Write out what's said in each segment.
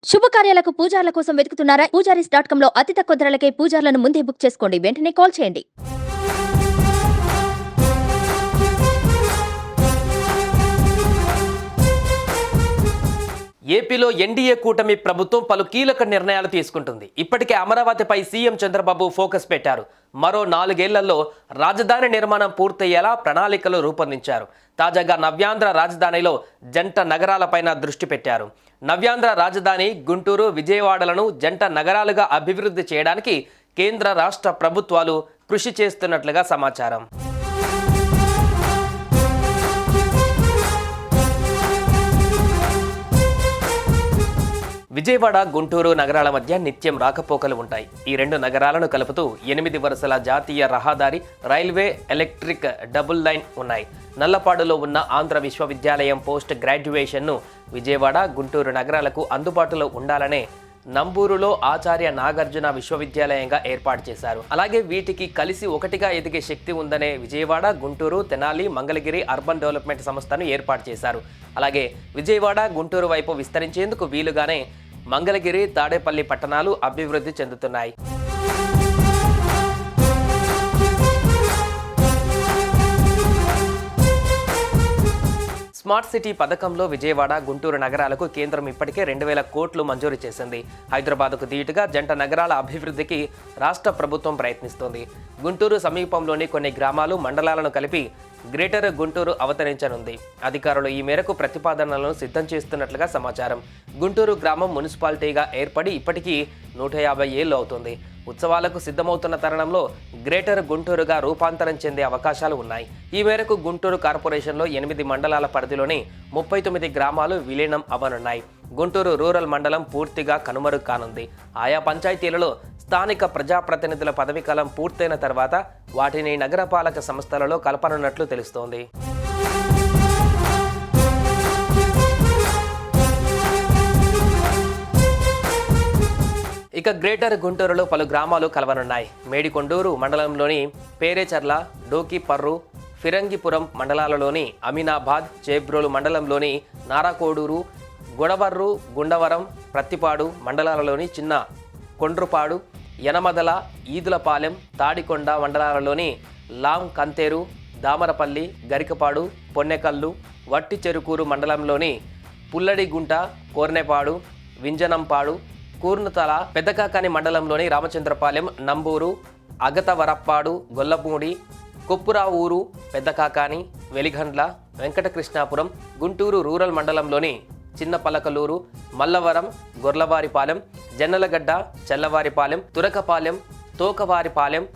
శుభకార్యాలకు పూజార్ల కోసం వెతుకుతున్నారా? పూజారీస్.com లో అతి తక్కువ ధరలకే పూజార్లను ముందే బుక్ చేసుకోండి. వెంటనే కాల్ చేయండి. ఏపీలో ఎన్డీఏ కూటమి ప్రభుత్వం పలు కీలక నిర్ణయాలు తీసుకుంటుంది. ఇప్పటికే అమరావతిపై సీఎం చంద్రబాబు ఫోకస్ పెట్టారు. మరో 4 ఏళ్లలో రాజధాని నిర్మాణం పూర్తయ్యేలా ప్రణాళికలు రూపొందించారు. తాజాగా నవ్యాంధ్ర రాజధానిలో జంట నగరాలపైన దృష్టి పెట్టారు. నవ్యాంధ్ర రాజధాని గుంటూరు, విజయవాడలను జంట నగరాలుగా అభివృద్ధి చేయడానికి కేంద్ర రాష్ట్ర ప్రభుత్వాలు కృషి చేస్తున్నట్లుగా సమాచారం. విజయవాడ, గుంటూరు నగరాల మధ్య నిత్యం రాకపోకలు ఉంటాయి. ఈ 2 నగరాలను కలుపుతూ 8 వరుసల జాతీయ రహదారి, రైల్వే, ఎలక్ట్రిక్ డబుల్ లైన్ ఉన్నాయి. నల్లపాడులో ఉన్న ఆంధ్ర విశ్వవిద్యాలయం పోస్ట్ గ్రాడ్యుయేషన్ను విజయవాడ, గుంటూరు నగరాలకు అందుబాటులో ఉండాలనే నంబూరులో ఆచార్య నాగార్జున విశ్వవిద్యాలయంగా ఏర్పాటు చేశారు. అలాగే వీటికి కలిసి ఒకటిగా ఎదిగే శక్తి ఉందనే విజయవాడ, గుంటూరు, తెనాలి, మంగళగిరి అర్బన్ డెవలప్మెంట్ సంస్థను ఏర్పాటు చేశారు. అలాగే విజయవాడ, గుంటూరు వైపు విస్తరించేందుకు వీలుగానే మంగళగిరి, తాడేపల్లి పట్టణాలు అభివృద్ధి చెందుతున్నాయి. స్మార్ట్ సిటీ పథకంలో విజయవాడ, గుంటూరు నగరాలకు కేంద్రం ఇప్పటికే 2000 కోట్లు మంజూరు చేసింది. హైదరాబాద్కు ధీటుగా జంట నగరాల అభివృద్ధికి రాష్ట్ర ప్రభుత్వం ప్రయత్నిస్తోంది. గుంటూరు సమీపంలోని కొన్ని గ్రామాలు, మండలాలను కలిపి గ్రేటర్ గుంటూరు అవతరించనుంది. అధికారులు ఈ మేరకు ప్రతిపాదనలను సిద్ధం చేస్తున్నట్లుగా సమాచారం. గుంటూరు గ్రామం మున్సిపాలిటీగా ఏర్పడి ఇప్పటికీ 150 ఏళ్లు అవుతుంది. ఉత్సవాలకు సిద్ధమవుతున్న తరుణంలో గ్రేటర్ గుంటూరుగా రూపాంతరం చెందే అవకాశాలు ఉన్నాయి. ఈ మేరకు గుంటూరు కార్పొరేషన్లో 8 మండలాల పరిధిలోని 39 గ్రామాలు విలీనం అవ్వనున్నాయి. గుంటూరు రూరల్ మండలం పూర్తిగా కనుమరుగు కానుంది. ఆయా పంచాయతీలలో స్థానిక ప్రజాప్రతినిధుల పదవీకాలం పూర్తయిన తర్వాత వాటిని నగరపాలక సంస్థలలో కలపనున్నట్లు తెలుస్తోంది. ఇక గ్రేటర్ గుంటూరులో పలు గ్రామాలు కలవనున్నాయి. మేడికొండూరు మండలంలోని పేరేచర్ల, డోకిపర్రు, ఫిరంగిపురం మండలాలలోని అమీనాబాద్, చేబ్రోలు మండలంలోని నారాకోడూరు, గొడవర్రు, గుండవరం, ప్రత్తిపాడు మండలాలలోని చిన్న కొండ్రుపాడు, యనమదల, ఈదులపాలెం, తాడికొండ మండలాలలోని లాం కంతేరు, దామరపల్లి, గరికపాడు, పొన్నెకల్లు, వట్టి చెరుకూరు మండలంలోని పుల్లడిగుంట, కోర్నెపాడు, వింజనంపాడు, కూర్నుతల, పెద్దకాకాని మండలంలోని రామచంద్రపాలెం, నంబూరు, అగతవరప్పాడు, గొల్లపూడి, కొప్పురావూరు, పెద్దకాకాని, వెలిగండ్ల, వెంకటకృష్ణాపురం, గుంటూరు రూరల్ మండలంలోని చిన్నపలకలూరు, మల్లవరం, గొర్లవారిపాలెం, జన్నలగడ్డ, చెల్లవారిపాలెం, తురకపాలెం, తోకవారిపాలెం,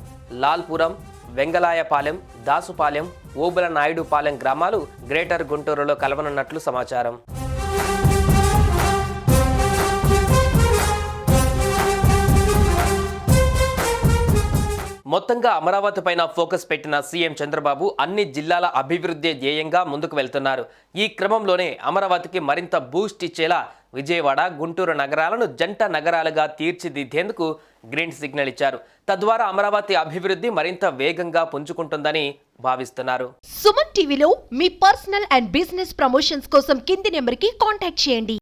లాల్పురం, వెంగళాయపాలెం, దాసుపాలెం, ఓబుల నాయుడుపాలెం గ్రామాలు గ్రేటర్ గుంటూరులో కలవనున్నట్లు సమాచారం. మొత్తంగా అమరావతి పైన ఫోకస్ పెట్టిన సీఎం చంద్రబాబు అన్ని జిల్లాల అభివృద్ధి ధ్యేయంగా ముందుకు వెళ్తున్నారు. ఈ క్రమంలోనే అమరావతికి మరింత బూస్ట్ ఇచ్చేలా విజయవాడ, గుంటూరు నగరాలను జంట నగరాలుగా తీర్చిదిద్దేందుకు గ్రీన్ సిగ్నల్ ఇచ్చారు. తద్వారా అమరావతి అభివృద్ధి మరింత వేగంగా పుంజుకుంటుందని భావిస్తున్నారు. సుమన్ టీవీలో మీ పర్సనల్ అండ్ బిజినెస్ ప్రమోషన్స్ కోసం కింది నెంబర్కి కాంటాక్ట్ చేయండి.